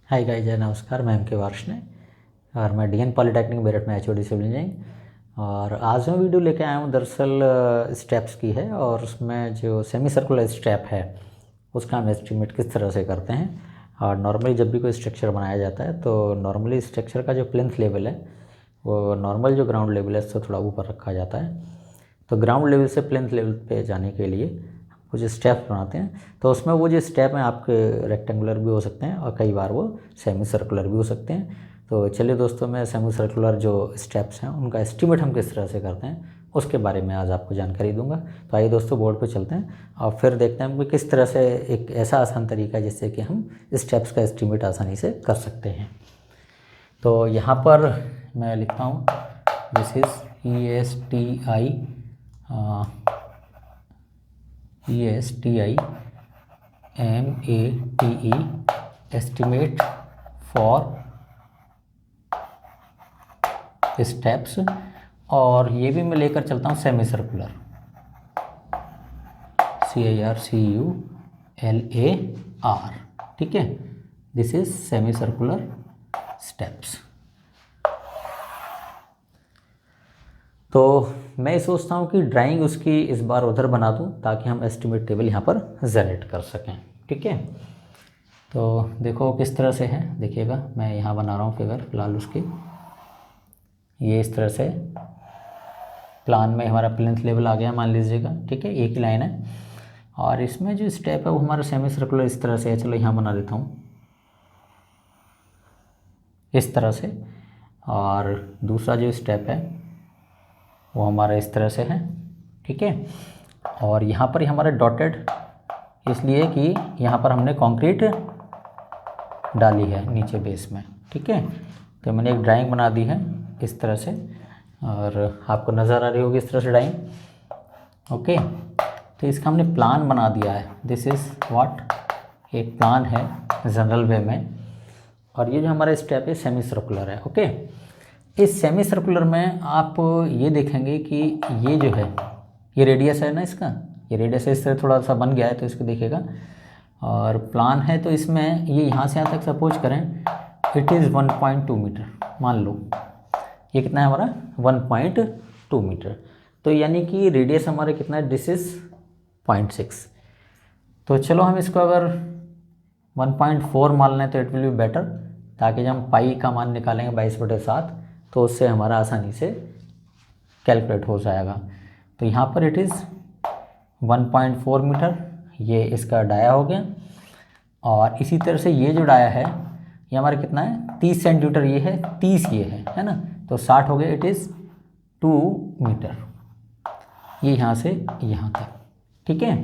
Hi guys, जय नमस्कार। मैं एम.के. वार्ष्णेय और मैं डीएन पॉलिटेक्निक मेरठ में एचओडी सिविल इंजीनियरिंग। और आज मैं वीडियो लेके आया हूँ दरअसल स्टेप्स की है, और उसमें जो सेमी सर्कुलर स्टेप है उसका हम एस्टिमेट किस तरह से करते हैं। और नॉर्मली जब भी कोई स्ट्रक्चर बनाया जाता है तो नॉर्मली स्ट्रक्चर का जो प्लिंथ लेवल है वो नॉर्मल जो ग्राउंड लेवल है उससे थोड़ा ऊपर रखा जाता है। तो ग्राउंड लेवल से प्लिंथ लेवल पे जाने के लिए कुछ स्टेप बनाते हैं। तो उसमें वो जो स्टेप हैं आपके रेक्टेंगुलर भी हो सकते हैं और कई बार वो सेमी सर्कुलर भी हो सकते हैं। तो चलिए दोस्तों, मैं सेमी सर्कुलर जो स्टेप्स हैं उनका एस्टीमेट हम किस तरह से करते हैं उसके बारे में आज आपको जानकारी दूंगा। तो आइए दोस्तों, बोर्ड पे चलते हैं और फिर देखते हैं कि किस तरह से एक ऐसा आसान तरीका है जिससे कि हम स्टेप्स का एस्टीमेट आसानी से कर सकते हैं। तो यहाँ पर मैं लिखता हूँ this is ESTIMATE estimate for steps. और ये भी मैं लेकर चलता हूँ सेमी सर्कुलर, CIRCULAR। ठीक है, this is semi circular steps. तो मैं सोचता हूँ कि ड्राइंग उसकी इस बार उधर बना दूँ ताकि हम एस्टिमेट टेबल यहाँ पर जनरेट कर सकें। ठीक है, तो देखो किस तरह से है, देखिएगा मैं यहाँ बना रहा हूँ फिगर फिलहाल उसकी। ये इस तरह से प्लान में हमारा प्लिंथ लेवल आ गया मान लीजिएगा। ठीक है, एक ही लाइन है और इसमें जो स्टेप है वो हमारा सेमी सर्कुलर इस तरह से है। चलो यहाँ बना देता हूँ इस तरह से। और दूसरा जो स्टेप है वो हमारा इस तरह से है। ठीक है, और यहाँ पर हमारा डॉटेड इसलिए कि यहाँ पर हमने कंक्रीट डाली है नीचे बेस में। ठीक है, तो मैंने एक ड्राइंग बना दी है इस तरह से और आपको नज़र आ रही होगी इस तरह से ड्राइंग। ओके, तो इसका हमने प्लान बना दिया है। दिस इज़ व्हाट, एक प्लान है जनरल वे में। और ये जो हमारा स्टेप है सेमी सर्कुलर है। ओके, इस सेमी सर्कुलर में आप ये देखेंगे कि ये जो है ये रेडियस है ना, इसका ये रेडियस इस तरह थोड़ा सा बन गया है तो इसको देखिएगा। और प्लान है तो इसमें ये यहाँ से यहाँ तक सपोज करें इट इज़ 1.2 मीटर मान लो। ये कितना है हमारा 1.2 मीटर। तो यानी कि रेडियस हमारा कितना है, दिस इज़ 0.6। तो चलो हम इसको अगर 1.4 मान लें तो इट विल बी बेटर, ताकि जब हम पाई का मान निकालेंगे 22/7 तो उससे हमारा आसानी से कैलकुलेट हो जाएगा। तो यहाँ पर इट इज़ 1.4 मीटर, ये इसका डाया हो गया। और इसी तरह से ये जो डाया है ये हमारा कितना है 30 सेंटीमीटर, ये है 30, ये है ना, तो 60 हो गया, इट इज़ 2 मीटर, ये यहाँ से यहाँ तक। ठीक है,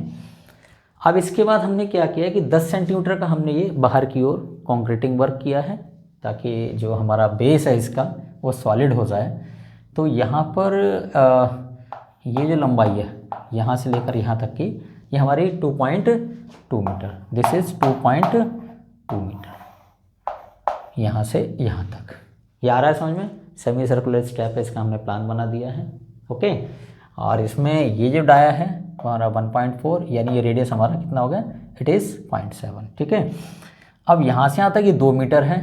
अब इसके बाद हमने क्या किया कि 10 सेंटीमीटर का हमने ये बाहर की ओर कंक्रीटिंग वर्क किया है ताकि जो हमारा बेस है इसका वो सॉलिड हो जाए। तो यहाँ पर ये जो लंबाई है यहाँ से लेकर यहाँ तक की ये हमारी 2.2 मीटर, दिस इज़ 2.2 मीटर यहाँ से यहाँ तक। ये आ रहा है समझ में, सेमी सर्कुलर स्टेप है, इसका हमने प्लान बना दिया है। ओके, और इसमें ये जो डाया है हमारा 1.4 यानी ये रेडियस हमारा कितना हो गया, इट इज़ 0.7। ठीक है, अब यहाँ से यहाँ तक ये 2 मीटर है,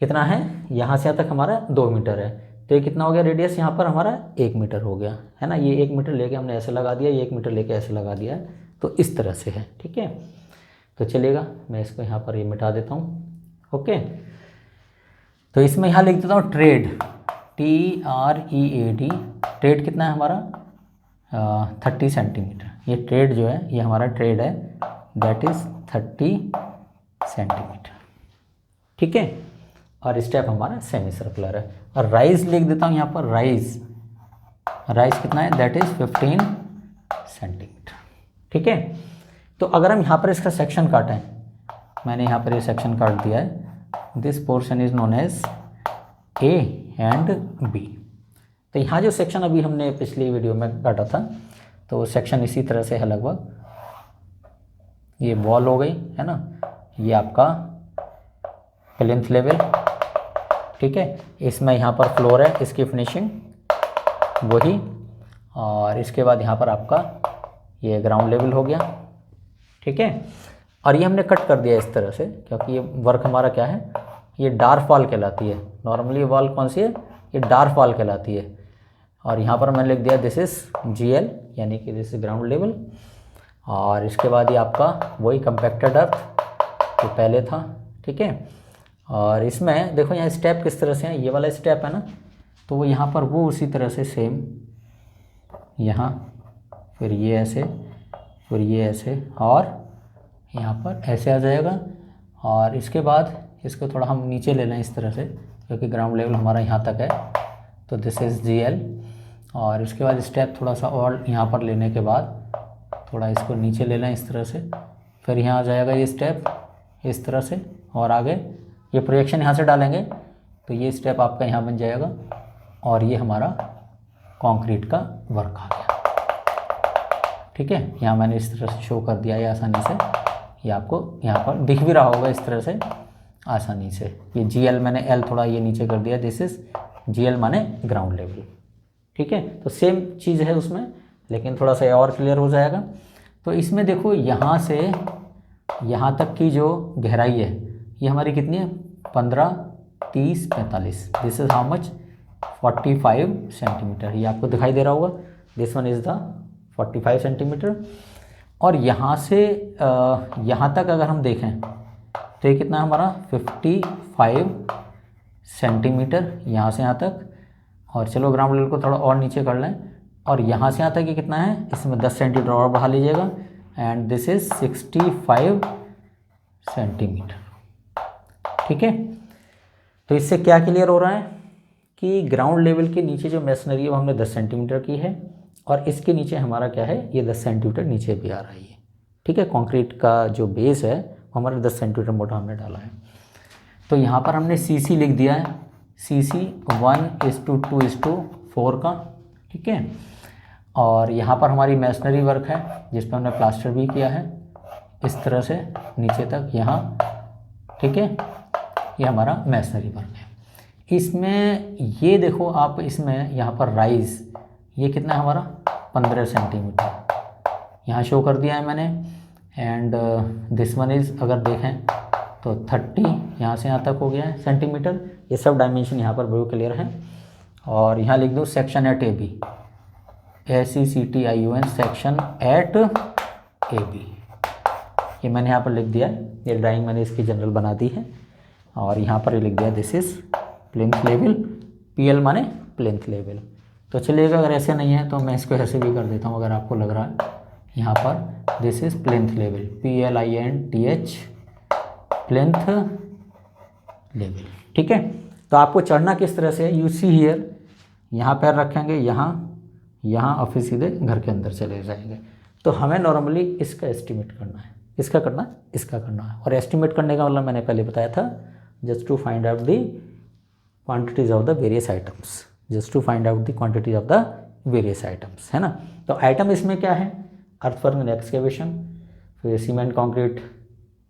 कितना है यहाँ से यहाँ तक हमारा 2 मीटर है, तो ये कितना हो गया रेडियस यहाँ पर हमारा 1 मीटर हो गया, है ना। ये 1 मीटर लेके हमने ऐसे लगा दिया, ये 1 मीटर लेके ऐसे लगा दिया है, तो इस तरह से है। ठीक है, तो चलेगा मैं इसको यहाँ पर ये मिटा देता हूँ। ओके, तो इसमें यहाँ लिख देता हूँ ट्रेड, TREAD। ट्रेड कितना है हमारा 30 सेंटीमीटर। ये ट्रेड जो है ये हमारा ट्रेड है, दैट इज़ 30 सेंटीमीटर। ठीक है, और स्टेप हमारा सेमी सर्कुलर है। और राइज लिख देता हूँ यहाँ पर, राइज कितना है, दैट इज़ 15 सेंटीमीटर। ठीक है, तो अगर हम यहाँ पर इसका सेक्शन काटें, मैंने यहाँ पर ये सेक्शन काट दिया है, this portion is known as A and B। तो यहाँ जो सेक्शन अभी हमने पिछली वीडियो में काटा था तो सेक्शन इसी तरह से है लगभग। ये वॉल हो गई, है ना, ये आपका प्लिंथ लेवल। ठीक है, इसमें यहाँ पर फ्लोर है, इसकी फिनिशिंग वही, और इसके बाद यहाँ पर आपका ये ग्राउंड लेवल हो गया। ठीक है, और ये हमने कट कर दिया इस तरह से, क्योंकि ये वर्क हमारा क्या है, ये डार्फ वॉल कहलाती है। नॉर्मली वॉल कौन सी है, ये डार्फ वॉल कहलाती है। और यहाँ पर मैंने लिख दिया दिस इज़ GL, यानी कि दिस इज ग्राउंड लेवल। और इसके बाद ये आपका वही कंपैक्टेड अर्थ जो पहले था, ठीक है। और इसमें देखो यहाँ स्टेप किस तरह से है, ये वाला स्टेप है ना, तो वो यहाँ पर वो उसी तरह से सेम यहाँ, फिर ये ऐसे, फिर ये ऐसे, और यहाँ पर ऐसे आ जाएगा। और इसके बाद इसको थोड़ा हम नीचे ले लें इस तरह से, क्योंकि ग्राउंड लेवल हमारा यहाँ तक है, तो दिस इज़ GL। और इसके बाद स्टेप थोड़ा सा और यहाँ पर लेने के बाद थोड़ा इसको नीचे ले लें इस तरह से, फिर यहाँ आ जाएगा ये स्टेप इस तरह से, और आगे ये प्रोजेक्शन यहाँ से डालेंगे तो ये स्टेप आपका यहाँ बन जाएगा। और ये हमारा कंक्रीट का वर्क आ गया, ठीक है। यहाँ मैंने इस तरह से शो कर दिया है आसानी से, ये आपको यहाँ पर दिख भी रहा होगा इस तरह से आसानी से। ये GL मैंने L थोड़ा ये नीचे कर दिया, दिस इज़ GL माने ग्राउंड लेवल, ठीक है। तो सेम चीज़ है उसमें, लेकिन थोड़ा सा और क्लियर हो जाएगा। तो इसमें देखो यहाँ से यहाँ तक की जो गहराई है ये हमारी कितनी है, 15, 30, 45, this is how much, 45 centimetre. ये आपको दिखाई दे रहा होगा, this one is the 45 centimetre. और यहाँ से यहाँ तक अगर हम देखें तो ये कितना हमारा 55 सेंटीमीटर यहाँ से यहाँ तक। और चलो ग्राउंड लेवल को थोड़ा और नीचे कर लें, और यहाँ से यहाँ तक ये कितना है, इसमें 10 सेंटीमीटर और बढ़ा लीजिएगा, एंड दिस इज़ 65 सेंटीमीटर, ठीक है। तो इससे क्या क्लियर हो रहा है कि ग्राउंड लेवल के नीचे जो मेसनरी है वो हमने 10 सेंटीमीटर की है, और इसके नीचे हमारा क्या है, ये 10 सेंटीमीटर नीचे भी आ रही है, ठीक है। कंक्रीट का जो बेस है वो हमारा 10 सेंटीमीटर मोटा हमने डाला है। तो यहाँ पर हमने CC लिख दिया है, CC 1:2:4 का, ठीक है। और यहाँ पर हमारी मेसनरी वर्क है जिस पर हमने प्लास्टर भी किया है इस तरह से नीचे तक यहाँ, ठीक है। ये हमारा मेसनरी वर्क है। इसमें ये देखो आप, इसमें यहाँ पर राइज ये कितना है हमारा 15 सेंटीमीटर यहाँ शो कर दिया है मैंने। एंड दिस वन इज़ अगर देखें तो 30 यहाँ से यहाँ तक हो गया है सेंटीमीटर। ये सब डायमेंशन यहाँ पर बिल्कुल क्लियर है। और यहाँ लिख दूँ section at AB, SECTION section at AB, ये मैंने यहाँ पर लिख दिया है। ये ड्राइंग मैंने इसकी जनरल बना दी है। और यहाँ पर ये लिख दिया this is plinth level, PL माने प्लिंथ लेवल। तो चलिएगा, अगर ऐसे नहीं है तो मैं इसको ऐसे भी कर देता हूँ अगर आपको लग रहा है। यहाँ पर this is plinth level, PLINTH, plinth level, ठीक है। तो आपको चढ़ना किस तरह से है, यू सी हियर, यहाँ पैर रखेंगे, यहाँ और फिर सीधे घर के अंदर चले जाएंगे। तो हमें नॉर्मली इसका एस्टिमेट करना है, इसका करना है। और एस्टिमेट करने का मतलब मैंने पहले बताया था, just to find out the quantities of the various items, है ना। तो आइटम इसमें क्या है, अर्थवर्क एंड एक्सकेवेशन, फिर cement concrete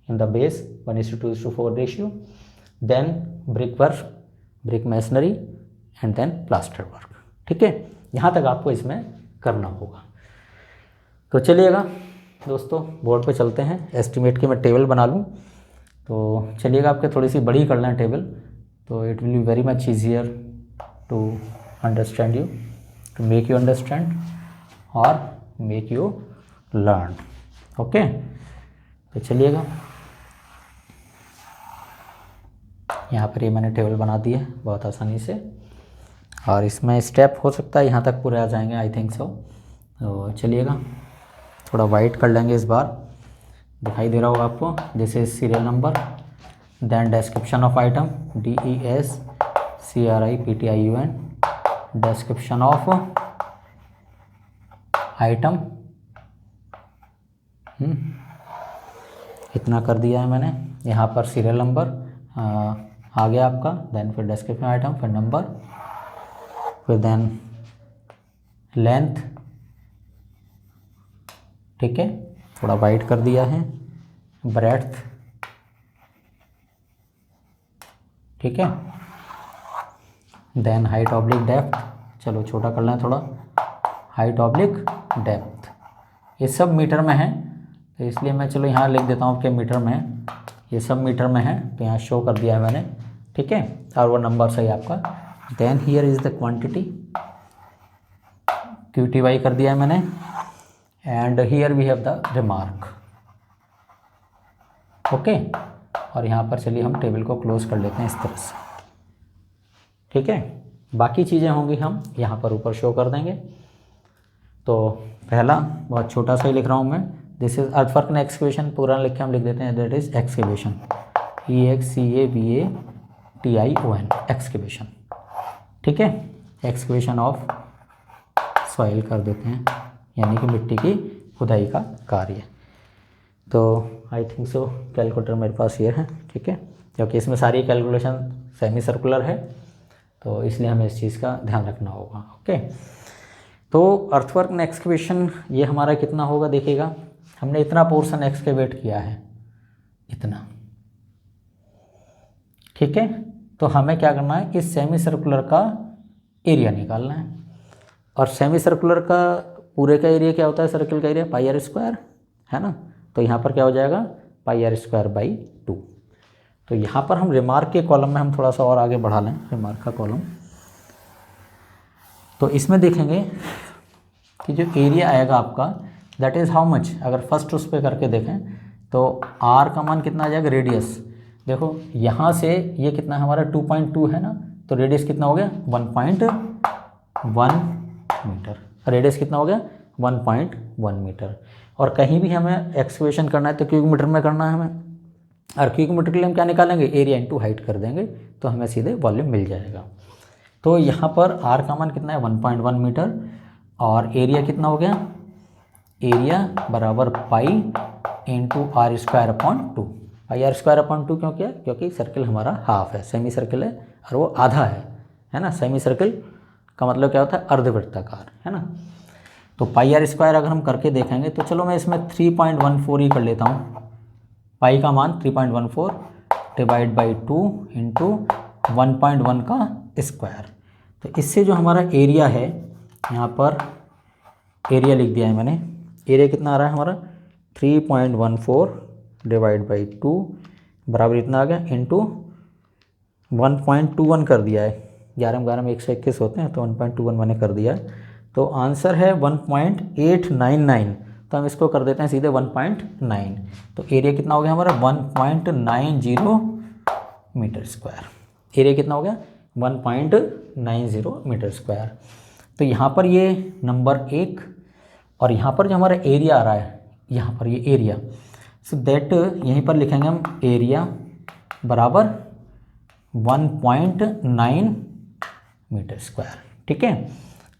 in the base 1:2:4 ratio, then brick work, brick masonry, and then plaster work, ठीक है। यहाँ तक आपको इसमें करना होगा। तो चलिएगा दोस्तों, बोर्ड पे चलते हैं। एस्टिमेट की मैं टेबल बना लूँ, तो चलिएगा आपके थोड़ी सी बड़ी कर लें टेबल, तो it will be very much easier to understand you, to make you understand और मेक यू लर्न, ओके। तो चलिएगा, यहाँ पर ये मैंने टेबल बना दी है बहुत आसानी से, और इसमें स्टेप हो सकता है यहाँ तक पूरे आ जाएंगे, आई थिंक सो। तो चलिएगा, थोड़ा वाइट कर लेंगे इस बार, दिखाई दे रहा होगा आपको। This is serial number, then description of item, DESCRIPTIUN, description of item, इतना कर दिया है मैंने। यहाँ पर सीरियल नंबर आ गया आपका, देन फिर डिस्क्रिप्शन आइटम, फिर नंबर, फिर देन लेंथ, ठीक है, थोड़ा वाइट कर दिया है, ब्रेड्थ, ठीक है, देन हाइट ऑब्लिक डेप्थ, चलो छोटा कर लें थोड़ा, हाइट ऑब्लिक डेप्थ, ये सब मीटर में है। तो इसलिए मैं चलो यहाँ लिख देता हूँ कि मीटर में है, ये सब मीटर में है, तो यहाँ शो कर दिया है मैंने, ठीक है, और वो नंबर सही आपका। Then here is the quantity, QTY कर दिया है मैंने, and here we have the remark, okay. और यहाँ पर चलिए हम टेबल को क्लोज कर लेते हैं इस तरह से, ठीक है। बाकी चीज़ें होंगी हम यहाँ पर ऊपर शो कर देंगे। तो पहला बहुत छोटा सा ही लिख रहा हूँ मैं, this is earthwork and excavation, पूरा लिख के हम लिख देते हैं, that is excavation, EXCAVATION, excavation, ठीक है। एक्सकेवेशन ऑफ सॉइल कर देते हैं, यानी कि मिट्टी की खुदाई का कार्य। तो आई थिंक सो कैलकुलेटर मेरे पास ये है, ठीक है, क्योंकि इसमें सारी कैलकुलेशन सेमी सर्कुलर है, तो इसलिए हमें इस चीज़ का ध्यान रखना होगा, ओके। तो अर्थवर्क एंड एक्सकेवेशन ये हमारा कितना होगा, देखिएगा हमने इतना पोर्शन एक्सकेवेट किया है, इतना, ठीक है। तो हमें क्या करना है, इस सेमी सर्कुलर का एरिया निकालना है, और सेमी सर्कुलर का पूरे का एरिया क्या होता है, सर्कल का एरिया πr², है ना। तो यहाँ पर क्या हो जाएगा, πr²/2। तो यहाँ पर हम रिमार्क के कॉलम में हम थोड़ा सा और आगे बढ़ा लें, रिमार्क का कॉलम, तो इसमें देखेंगे कि जो एरिया आएगा आपका, दैट इज़ हाउ मच, अगर फर्स्ट उस पर करके देखें तो r का मान कितना आ जाएगा, रेडियस देखो यहाँ से ये कितना है हमारा 2.2 है ना, तो रेडियस कितना हो गया 1.1 मीटर, रेडियस कितना हो गया 1.1 मीटर। और कहीं भी हमें एक्सकेवेशन करना है तो क्यूबिक मीटर में करना है हमें, और क्यूबिक मीटर के लिए हम क्या निकालेंगे, एरिया इंटू हाइट कर देंगे, तो हमें सीधे वॉल्यूम मिल जाएगा। तो यहाँ पर r का मान कितना है 1.1 मीटर, और एरिया कितना हो गया, एरिया बराबर पाई इंटू r²/2, πr²/2 क्यों किया, क्योंकि सर्किल हमारा हाफ है, सेमी सर्किल है और वो आधा है ना। सेमी सर्किल का मतलब क्या होता है, अर्धवृत्ताकार, है ना। तो πr² अगर हम करके देखेंगे तो चलो मैं इसमें 3.14 ही कर लेता हूँ, पाई का मान 3.14 डिवाइड बाई 2 इंटू 1.1 का स्क्वायर। तो इससे जो हमारा एरिया है, यहाँ पर एरिया लिख दिया है मैंने, एरिया कितना आ रहा है हमारा 3.14 डिवाइड बाई 2 बराबर इतना आ गया, इंटू 1.21 कर दिया है, 11 में 121 होते हैं, तो 1.21 मैंने कर दिया है, तो आंसर है 1.899। तो हम इसको कर देते हैं सीधे 1.9, तो एरिया कितना हो गया हमारा 1.90 मीटर स्क्वायर। एरिया कितना हो गया 1.90 मीटर स्क्वायर। तो यहाँ पर ये नंबर 1, और यहाँ पर जो हमारा एरिया आ रहा है, यहाँ पर ये एरिया, सो दैट यहीं पर लिखेंगे हम एरिया बराबर 1.9 मीटर स्क्वायर, ठीक है।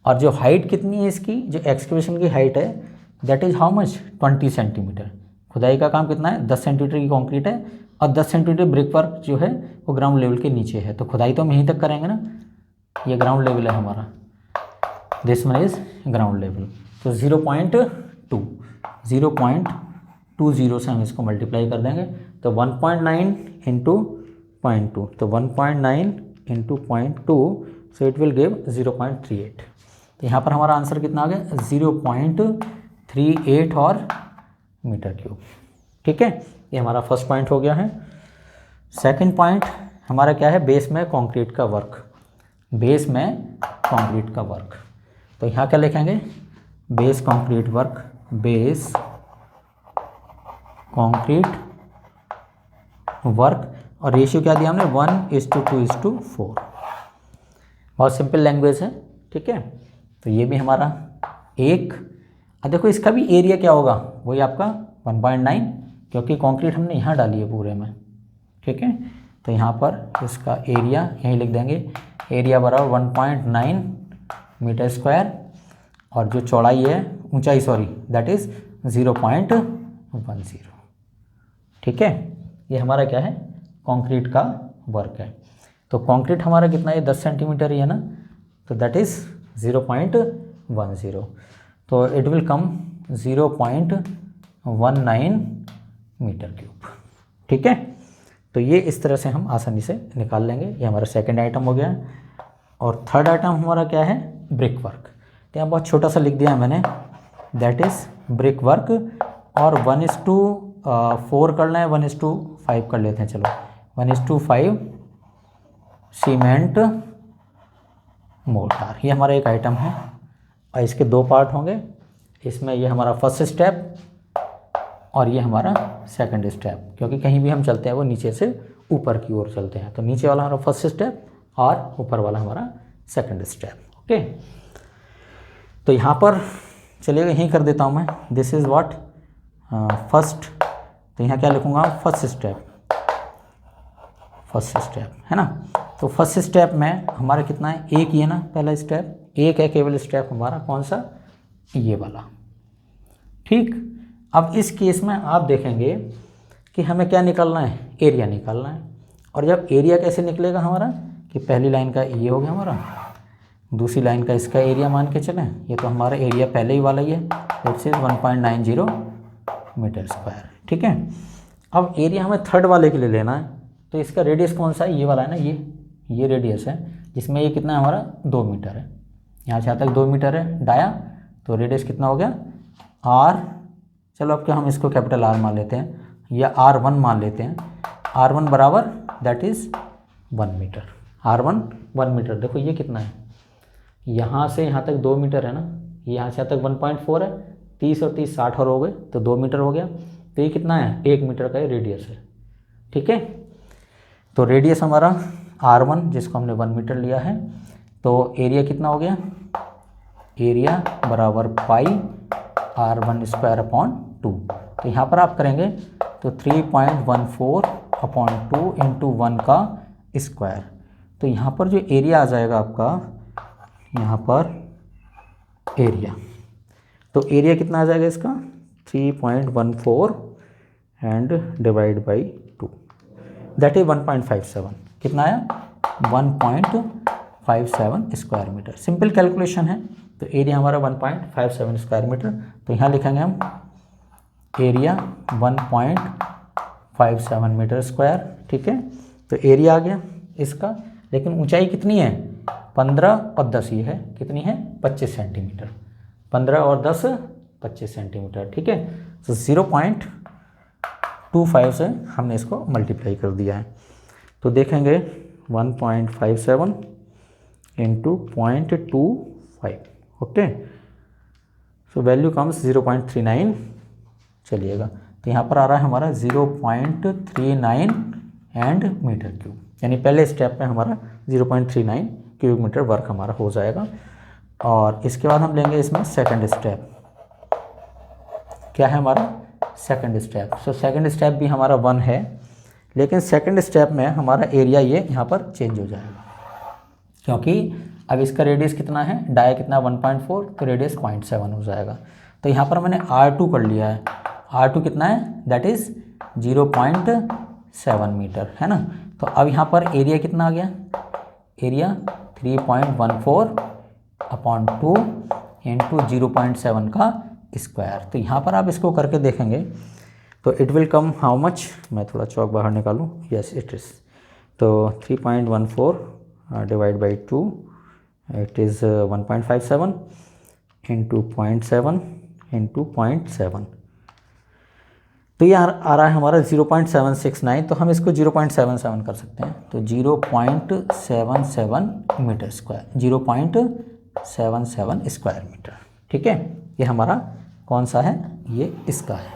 और जो हाइट कितनी है इसकी, जो एक्सकेवेशन की हाइट है, that is how much 20 centimetre. खुदाई का काम कितना है 10 सेंटीमीटर की कंक्रीट है, और 10 सेंटीमीटर ब्रिक वर्क जो है वो ग्राउंड लेवल के नीचे है, तो खुदाई तो हम यहीं तक करेंगे ना, ये ग्राउंड लेवल है हमारा, this one is ground level. तो 0.20 से हम इसको मल्टीप्लाई कर देंगे, तो 1.9 इंटू 0.2, तो 1.9 into 0.2, so it will give 0.38। तो यहाँ पर हमारा आंसर कितना आ गया 0.38 और मीटर क्यूब, ठीक है। ये हमारा फर्स्ट पॉइंट हो गया है। सेकंड पॉइंट हमारा क्या है, बेस में कंक्रीट का वर्क, बेस में कंक्रीट का वर्क। तो यहाँ क्या लिखेंगे, base concrete work, base concrete work, और रेशियो क्या दिया हमने 1:2:4, बहुत सिंपल लैंग्वेज है, ठीक है। तो ये भी हमारा एक, अब देखो इसका भी एरिया क्या होगा, वही आपका 1.9, क्योंकि कंक्रीट हमने यहाँ डाली है पूरे में, ठीक है। तो यहाँ पर इसका एरिया यहीं लिख देंगे, एरिया बराबर 1.9 मीटर स्क्वायर, और जो चौड़ाई है, ऊंचाई सॉरी, दैट इज़ 0.10, ठीक है। ये हमारा क्या है, कंक्रीट का वर्क है। तो कंक्रीट हमारा कितना है 10 सेंटीमीटर ही है ना, तो दैट इज़ 0.10, तो it will come 0.19 meter cube, ठीक है। तो ये इस तरह से हम आसानी से निकाल लेंगे। ये हमारा सेकंड आइटम हो गया। और थर्ड आइटम हमारा क्या है, ब्रिक वर्क। तो यहाँ बहुत छोटा सा लिख दिया है मैंने, दैट इज़ ब्रिक वर्क और 1:4 करना है, 1:5 कर लेते हैं। चलो 1:5 सीमेंट मोर्टार, ये हमारा एक आइटम है और इसके दो पार्ट होंगे। इसमें ये हमारा फर्स्ट स्टेप और ये हमारा सेकंड स्टेप, क्योंकि कहीं भी हम चलते हैं वो नीचे से ऊपर की ओर चलते हैं, तो नीचे वाला हमारा फर्स्ट स्टेप और ऊपर वाला हमारा सेकंड स्टेप। ओके, तो यहाँ पर चलिए यहीं कर देता हूँ मैं, दिस इज़ व्हाट फर्स्ट, तो यहाँ क्या लिखूँगा, फर्स्ट स्टेप है ना। तो फर्स्ट स्टेप में हमारा कितना है, एक ही है ना, पहला स्टेप एक है केवल स्टेप हमारा, कौन सा, ये वाला। ठीक, अब इस केस में आप देखेंगे कि हमें क्या निकालना है, एरिया निकालना है। और जब एरिया कैसे निकलेगा हमारा, कि पहली लाइन का ये हो गया हमारा, दूसरी लाइन का इसका एरिया मान के चलें, ये तो हमारा एरिया पहले ही वाला ही है, इट्स 1.90 मीटर स्क्वायर। ठीक है, अब एरिया हमें थर्ड वाले के लिए लेना है, तो इसका रेडियस कौन सा है, ये वाला है ना, ये रेडियस है, जिसमें ये कितना है हमारा 2 मीटर है, यहाँ से यहाँ तक 2 मीटर है डाया, तो रेडियस कितना हो गया आर। चलो अब क्या हम इसको कैपिटल आर मान लेते हैं या R1 मान लेते हैं, R1 बराबर that is 1 metre, R1 1 metre. देखो ये कितना है, यहाँ से यहाँ तक 2 मीटर है ना, यहाँ से यहाँ तक 1.4 है, 30 और 30 60 और हो गए, तो 2 मीटर हो गया, तो ये कितना है 1 मीटर का ये रेडियस है। ठीक है, तो रेडियस हमारा R1 जिसको हमने 1 मीटर लिया है, तो एरिया कितना हो गया, एरिया बराबर पाई R1 स्क्वायर अपॉन 2। तो यहाँ पर आप करेंगे तो 3.14/2 इंटू 1 का स्क्वायर, तो यहाँ पर जो एरिया आ जाएगा आपका, यहाँ पर एरिया, तो एरिया कितना आ जाएगा इसका 3.14 and divide by 2, that is 1.57, कितना आया 1.57 स्क्वायर मीटर। सिंपल कैलकुलेशन है, तो एरिया हमारा 1.57 स्क्वायर मीटर, तो यहाँ लिखेंगे हम एरिया 1.57 मीटर स्क्वायर। ठीक है, तो एरिया आ गया इसका, लेकिन ऊंचाई कितनी है 15 और 10, ये है कितनी है 25 सेंटीमीटर, 15 और 10 25 सेंटीमीटर। ठीक है, तो 0.25 से हमने इसको मल्टीप्लाई कर दिया है, तो देखेंगे 1.57 into 0.25, okay, so value comes 0.39 चलिएगा। तो यहाँ पर आ रहा है हमारा 0.39 एंड मीटर क्यूब, यानी पहले स्टेप में हमारा 0.39 क्यूबिक मीटर वर्क हमारा हो जाएगा। और इसके बाद हम लेंगे इसमें सेकंड स्टेप, क्या है हमारा second step. So second step भी हमारा 1 है, लेकिन सेकंड स्टेप में हमारा एरिया ये यहाँ पर चेंज हो जाएगा, क्योंकि अब इसका रेडियस कितना है, डाया कितना 1.4, तो रेडियस 0.7 हो जाएगा। तो यहाँ पर मैंने R2 कर लिया है, R2 कितना है दैट इज़ 0.7 मीटर है ना। तो अब यहाँ पर एरिया कितना आ गया, एरिया 3.14/2 इंटू 0.7 का स्क्वायर। तो यहाँ पर आप इसको करके देखेंगे तो it will come how much, मैं थोड़ा चौक बाहर निकालूँ, यस इट इज़, तो 3.14 divide by 2 it is 1.57 into 0.7 into 0.7, तो ये आ रहा है हमारा 0.769, तो हम इसको 0.77 कर सकते हैं, तो 0.77 मीटर स्क्वायर, 0.77 स्क्वायर मीटर। ठीक है, ये हमारा कौन सा है, ये इसका है।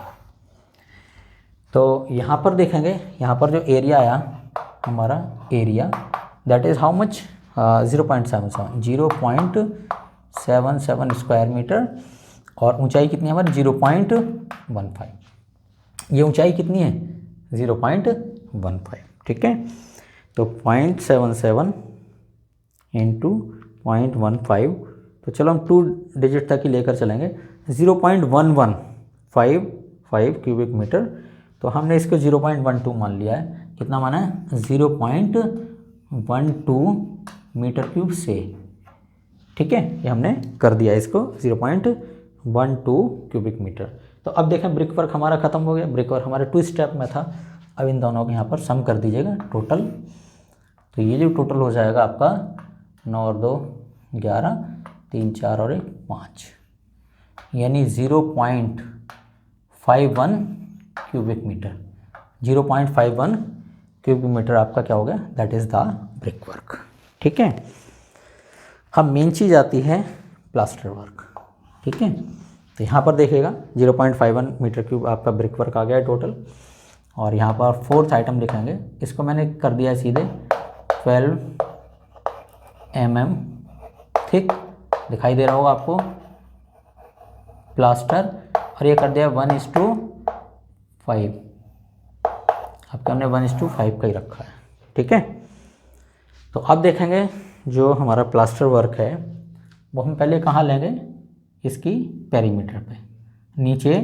तो यहाँ पर देखेंगे, यहाँ पर जो एरिया आया हमारा area that is how much 0.77 square meter, और ऊंचाई कितनी है हमारी 0.15, ये ऊंचाई कितनी है 0.15। ठीक है, तो 0.77 इंटू 0.15, तो चलो हम 2 डिजिट तक ही लेकर चलेंगे, 0.1155 क्यूबिक मीटर, तो हमने इसको 0.12 मान लिया है, कितना माना है 0.12 मीटर क्यूब से। ठीक है, ये हमने कर दिया इसको 0.12 क्यूबिक मीटर। तो अब देखें ब्रिक वर्क हमारा ख़त्म हो गया, ब्रिक वर्क हमारे 2 स्टेप में था, अब इन दोनों को यहाँ पर सम कर दीजिएगा टोटल, तो ये जो टोटल हो जाएगा आपका 9 और 2 11, 3 4 और 1 5, यानी 0.51 क्यूबिक मीटर, 0.51 क्यूबिक मीटर आपका क्या हो गया, that is the brick work. ठीक है, अब मेन चीज़ आती है प्लास्टर वर्क। ठीक है, तो यहाँ पर देखिएगा 0.51 मीटर क्यूब आपका ब्रिक वर्क आ गया है टोटल, और यहाँ पर फोर्थ आइटम लिखेंगे, इसको मैंने कर दिया है सीधे 12 mm थिक, दिखाई दे रहा होगा आपको प्लास्टर, और ये कर दिया 1:5, आपके हमने 1:5 का ही रखा है। ठीक है, तो अब देखेंगे जो हमारा प्लास्टर वर्क है वो हम पहले कहाँ लेंगे, इसकी पेरीमीटर पे, नीचे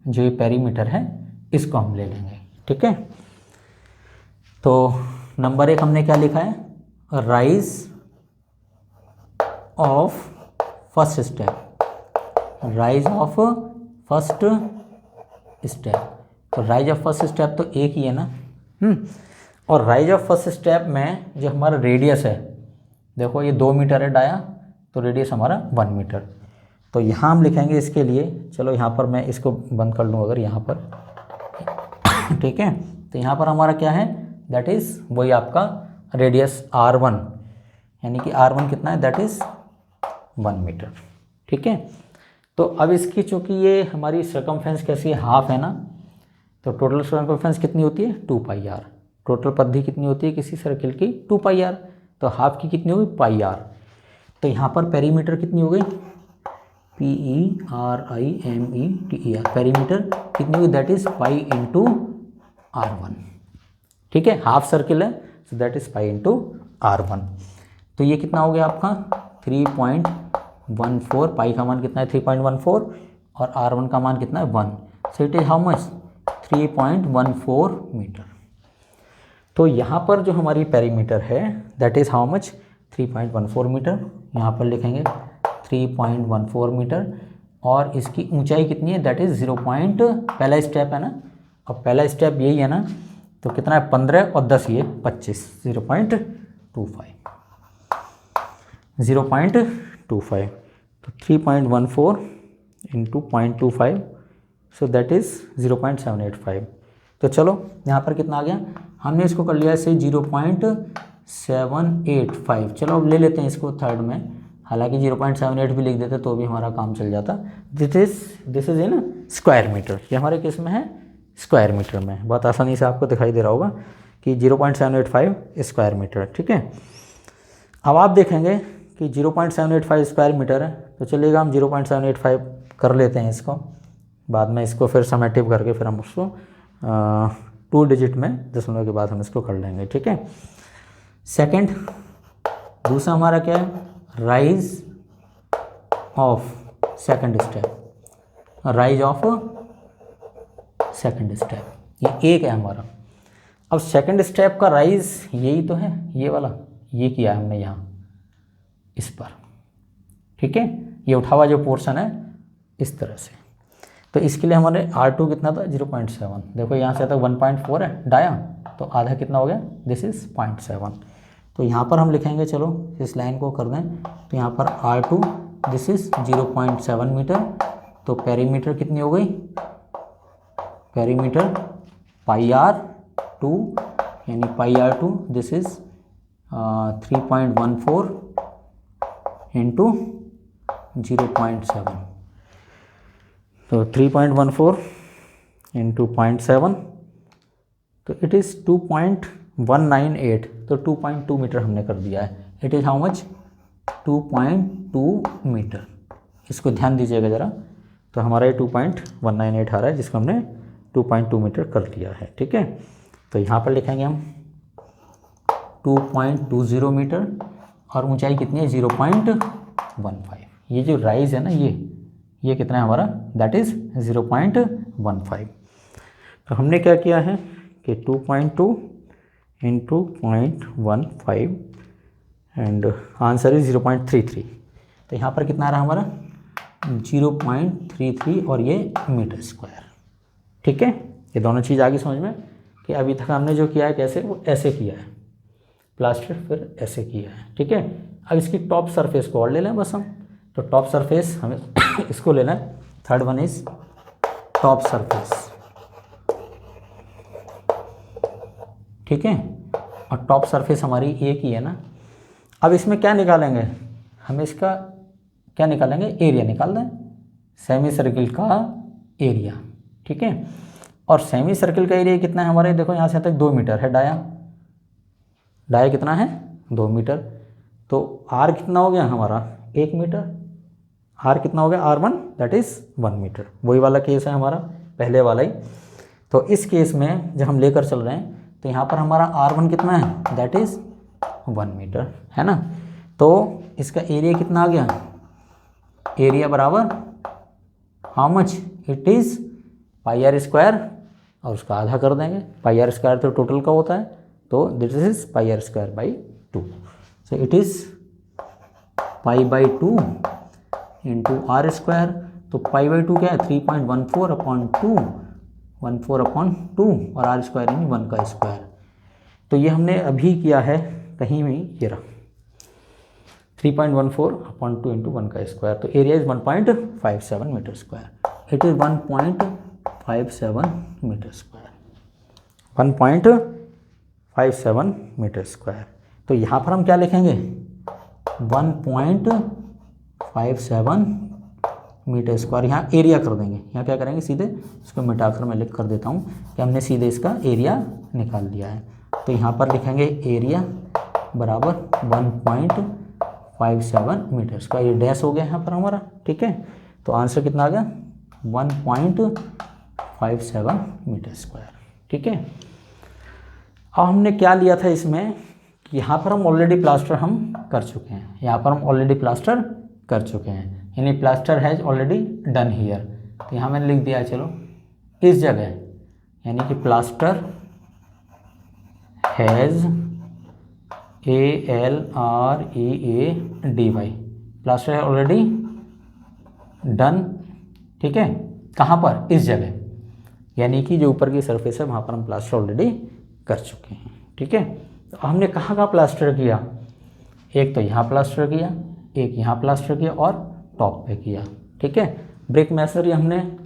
जो ये पेरीमीटर है इसको हम ले लेंगे। ठीक है, तो नंबर 1 हमने क्या लिखा है, rise of first step, rise of first step, तो राइज ऑफ फर्स्ट स्टेप तो एक ही है ना, और राइज ऑफ फर्स्ट स्टेप में जो हमारा रेडियस है, देखो ये 2 मीटर है डाया, तो रेडियस हमारा 1 मीटर, तो यहाँ हम लिखेंगे इसके लिए, चलो यहाँ पर मैं इसको बंद कर लूँ अगर यहाँ पर। ठीक है, तो यहाँ पर हमारा क्या है, दैट इज़ वही आपका रेडियस R1, यानी कि R1 कितना है, दैट इज़ 1 मीटर। ठीक है, तो अब इसकी चूँकि ये हमारी सर्कमफेरेंस कैसी है, हाफ है ना, तो टोटल सर्कमफेरेंस कितनी होती है, 2πr, टोटल परिधि कितनी होती है किसी सर्किल की, 2πr, तो हाफ की कितनी होगी, πr, तो यहाँ पर पेरीमीटर कितनी हो गई, PERIMETER, पेरीमीटर कितनी होगी, that is pi into R1। ठीक है, हाफ सर्किल है, so that is pi into R1, तो ये कितना हो गया आपका 3.14, पाई का मान कितना है 3.14, और R1 का मान कितना है 1, so it is how much 3.14 meter. तो यहाँ पर जो हमारी पेरीमीटर है that is how much 3.14 meter, यहाँ पर लिखेंगे 3.14 मीटर, और इसकी ऊंचाई कितनी है, दैट इज़ 0. पहला स्टेप है ना, और पहला स्टेप यही है ना, तो कितना है 15 और 10 ये 25, 0.25, तो 3.14 इंटू 0.25, सो दैट इज़ 0.785। तो चलो यहाँ पर कितना आ गया, हमने इसको कर लिया ऐसे 0.785, चलो अब ले लेते हैं इसको थर्ड में, हालांकि 0.78 भी लिख देते तो भी हमारा काम चल जाता। This is in square meter, ये हमारे किस में है, स्क्वायर मीटर में, बहुत आसानी से आपको दिखाई दे रहा होगा कि 0.785 स्क्वायर मीटर। ठीक है, अब आप देखेंगे कि 0.785 स्क्वायर मीटर है, तो चलिएगा हम 0.785 कर लेते हैं इसको, बाद में इसको फिर समेटिव करके फिर हम उसको 2 डिजिट में दशमलव के बाद हम इसको कर लेंगे। ठीक है, सेकंड, दूसरा हमारा क्या है, rise of second step, rise of second step, ये एक है हमारा। अब सेकंड स्टेप का राइज यही तो है, ये वाला, ये किया है हमने यहाँ इस पर। ठीक है, ये उठा हुआ जो पोर्शन है इस तरह से, तो इसके लिए हमारे R2 कितना था 0.7, देखो यहाँ से तक 1.4 है डाया, तो आधा कितना हो गया, दिस इज़ 0.7, तो यहाँ पर हम लिखेंगे, चलो इस लाइन को कर दें, तो यहाँ पर R2 दिस इज़ 0.7 मीटर, तो पेरीमीटर कितनी हो गई, पेरीमीटर πr2, यानी πr2 दिस इज़ 3.14 इंटू 0.7, तो 3.14 इंटू 0.7, तो इट इज़ 2.198, तो 2.2 मीटर हमने कर दिया है, it is how much 2.2 meter, इसको ध्यान दीजिएगा ज़रा, तो हमारा ये 2.198 आ रहा है, जिसको हमने 2.2 मीटर कर लिया है। ठीक है, तो यहाँ पर लिखेंगे हम 2.20 मीटर, और ऊंचाई कितनी है 0.15, ये जो राइज है ना, ये कितना है हमारा, दैट इज़ 0.15, तो हमने क्या किया है कि 2.2 इंटू 0.15 एंड आंसर इज 0.33, तो यहाँ पर कितना आ रहा है हमारा 0.33, और ये मीटर स्क्वायर। ठीक है, ये दोनों चीज़ आगे समझ में कि अभी तक हमने जो किया है कैसे, वो ऐसे किया है प्लास्टर, फिर ऐसे किया है। ठीक है, अब इसकी टॉप सरफेस को और ले लें बस हम, तो टॉप सरफेस हमें इसको लेना है, third one is top surface, ठीक है, और टॉप सरफेस हमारी एक ही है ना। अब इसमें क्या निकालेंगे हम, इसका क्या निकालेंगे, एरिया निकाल दें, सेमी सर्किल का एरिया, ठीक है। और सेमी सर्किल का एरिया कितना है हमारे, देखो यहाँ से तक 2 मीटर है, डाया कितना है 2 मीटर, तो आर कितना हो गया हमारा 1 मीटर, आर कितना हो गया R1 दैट इज़ 1 मीटर, वही वाला केस है हमारा पहले वाला ही। तो इस केस में जब हम लेकर चल रहे हैं तो यहाँ पर हमारा R1 कितना है दैट इज़ 1 मीटर, है ना। तो इसका एरिया कितना आ गया, एरिया बराबर how much, it is pi r square, और उसका आधा कर देंगे, पाई आर स्क्वायर तो टोटल का होता है, तो this is pi r square by 2, so it is pi by 2 into r square, तो पाई बाई 2 क्या है 3.14 अपॉन 2, 14 अपॉन 2, और आर स्क्वायर यानी 1 का स्क्वायर। तो ये हमने अभी किया है कहीं भी, ये रहा 3.14 अपॉन 2 इंटू 1 का स्क्वायर, तो area is 1.57 meter square, it is 1.57 meter square, 1.57 meter square. तो यहाँ पर हम क्या लिखेंगे 1.57 मीटर स्क्वायर, यहाँ एरिया कर देंगे, यहाँ क्या करेंगे सीधे इसको मिटाकर मैं लिख कर देता हूँ कि हमने सीधे इसका एरिया निकाल लिया है। तो यहाँ पर लिखेंगे एरिया बराबर 1.57 मीटर स्क्वायर, ये डैश हो गया यहाँ पर हमारा, ठीक है। तो आंसर कितना आ गया 1.57 मीटर स्क्वायर, ठीक है। अब हमने क्या लिया था इसमें, यहाँ पर हम ऑलरेडी प्लास्टर हम कर चुके हैं, यहाँ पर हम ऑलरेडी प्लास्टर कर चुके हैं, यानी plaster has already done here. तो यहाँ मैंने लिख दिया चलो इस जगह, यानी कि प्लास्टर हैज़ ALREADY, प्लास्टर है ऑलरेडी डन, ठीक है। कहाँ पर, इस जगह, यानी कि जो ऊपर की सरफेस है वहाँ पर हम प्लास्टर ऑलरेडी कर चुके हैं, ठीक है। तो हमने कहाँ का प्लास्टर किया, एक तो यहाँ प्लास्टर किया, एक यहाँ प्लास्टर किया और टॉप पे किया, ठीक है। ब्रिक मैसनरी हमने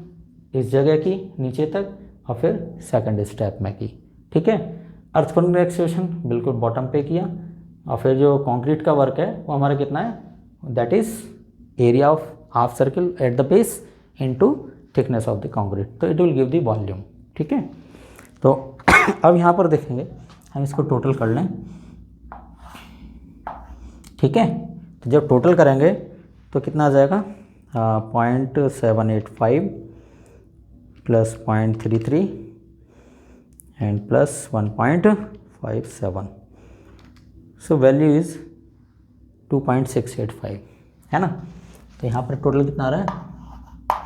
इस जगह की नीचे तक, और फिर सेकंड स्टेप में की, ठीक है। अर्थ फॉर्मिंग एक्सकेवेशन बिल्कुल बॉटम पे किया, और फिर जो कंक्रीट का वर्क है वो हमारा कितना है that is area of half circle at the base into thickness of the concrete, so it will give the volume, ठीक है। तो अब यहाँ पर देखेंगे हम इसको टोटल कर लें, ठीक है। तो जब टोटल करेंगे तो कितना आ जाएगा 0.785 plus 0.33 and plus 1.57, so value is 2.685, है ना। तो यहाँ पर टोटल कितना आ रहा है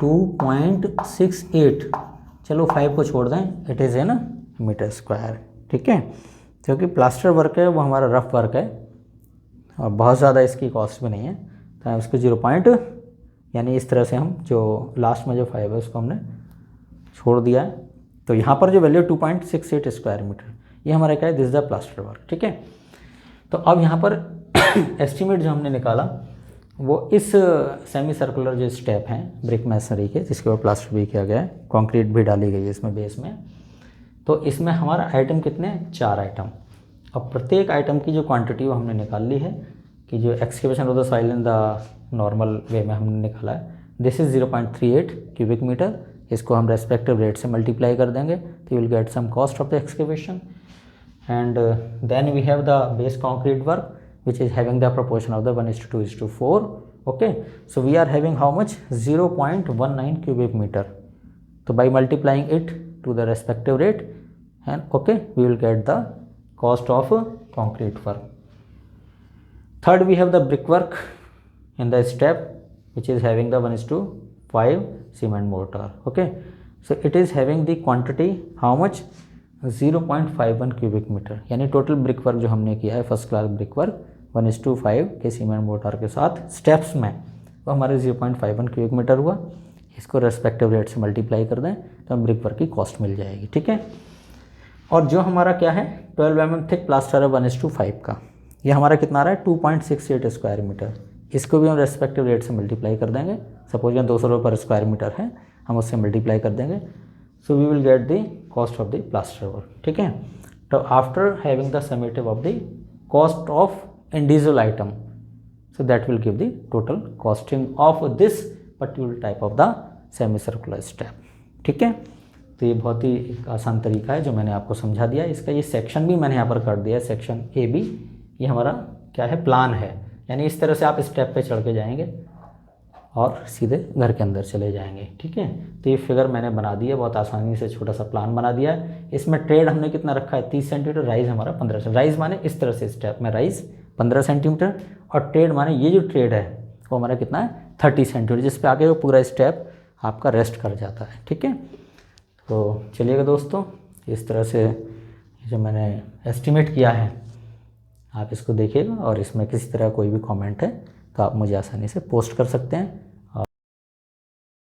2.68, चलो 5 को छोड़ दें, it is in meter square, ठीक है। क्योंकि प्लास्टर वर्क है वो हमारा रफ वर्क है और बहुत ज़्यादा इसकी कॉस्ट भी नहीं है, तो हम इसको 0. यानी इस तरह से हम जो लास्ट में जो 5 है उसको हमने छोड़ दिया है। तो यहाँ पर जो वैल्यू 2.68 स्क्वायर मीटर, ये हमारा क्या है this is the plaster work, ठीक है। तो अब यहाँ पर एस्टीमेट जो हमने निकाला वो इस सेमी सर्कुलर जो स्टेप हैं ब्रिक मैसनरी के, जिसके ऊपर प्लास्टर भी किया गया है, कंक्रीट भी डाली गई है इसमें बेस में, तो इसमें हमारा आइटम कितने हैं 4 आइटम। अब प्रत्येक आइटम की जो क्वांटिटी वो हमने निकाल ली है कि जो excavation of the soil in the normal way में हमने निकाला है, दिस इज़ 0.38 क्यूबिक मीटर। इसको हम रेस्पेक्टिव रेट से मल्टीप्लाई कर देंगे तो you will get some cost of the excavation, and then we have the base concrete work which is having the proportion of the 1:2:4. Okay, so we are having how much 0.19 cubic meter. So by multiplying it to the respective rate, and okay, we will get the cost of concrete work. Third, we have the brickwork in the step which is having the 1:5 cement mortar. Okay, so it is having the quantity how much 0.51 cubic meter, यानी total brick work जो हमने किया है first class brick work 1:5 के cement motor के साथ steps में, वो हमारे 0.51 क्यूबिक मीटर हुआ। इसको रेस्पेक्टिव रेट से मल्टीप्लाई कर दें तो हम ब्रिक वर्क की कॉस्ट मिल जाएगी, ठीक है। और जो हमारा क्या है 12 mm थिक प्लास्टर है 1:5 का, ये हमारा कितना आ रहा है 2.68 स्क्वायर मीटर। इसको भी हम रेस्पेक्टिव रेट से मल्टीप्लाई कर देंगे। सपोज यहाँ 200 रुपये पर स्क्वायर मीटर है, हम उससे मल्टीप्लाई कर देंगे, so we will get the cost of the plaster work, ठीक है। तो after having the summative of the cost of individual item, so that will give the total costing of this particular type of the semi circular step, ठीक है। तो ये बहुत ही एक आसान तरीका है जो मैंने आपको समझा दिया। इसका ये सेक्शन भी मैंने यहाँ पर कर दिया है, सेक्शन ए बी, ये हमारा क्या है, प्लान है। यानी इस तरह से आप स्टेप पे चढ़ के जाएंगे और सीधे घर के अंदर चले जाएंगे, ठीक है। तो ये फिगर मैंने बना दी है, बहुत आसानी से छोटा सा प्लान बना दिया है। इसमें ट्रेड हमने कितना रखा है, 30 सेंटीमीटर, राइज हमारा 15 सेंटीमीटर। राइज माने इस तरह से स्टेप में राइज 15 सेंटीमीटर, और ट्रेड माने ये जो ट्रेड है वो हमारा कितना है, 30 सेंटीमीटर, जिस पे आगे वो पूरा स्टेप आपका रेस्ट कर जाता है, ठीक है। तो चलिएगा दोस्तों, इस तरह से जो मैंने एस्टिमेट किया है आप इसको देखिएगा, और इसमें किसी तरह कोई भी कमेंट है तो आप मुझे आसानी से पोस्ट कर सकते हैं।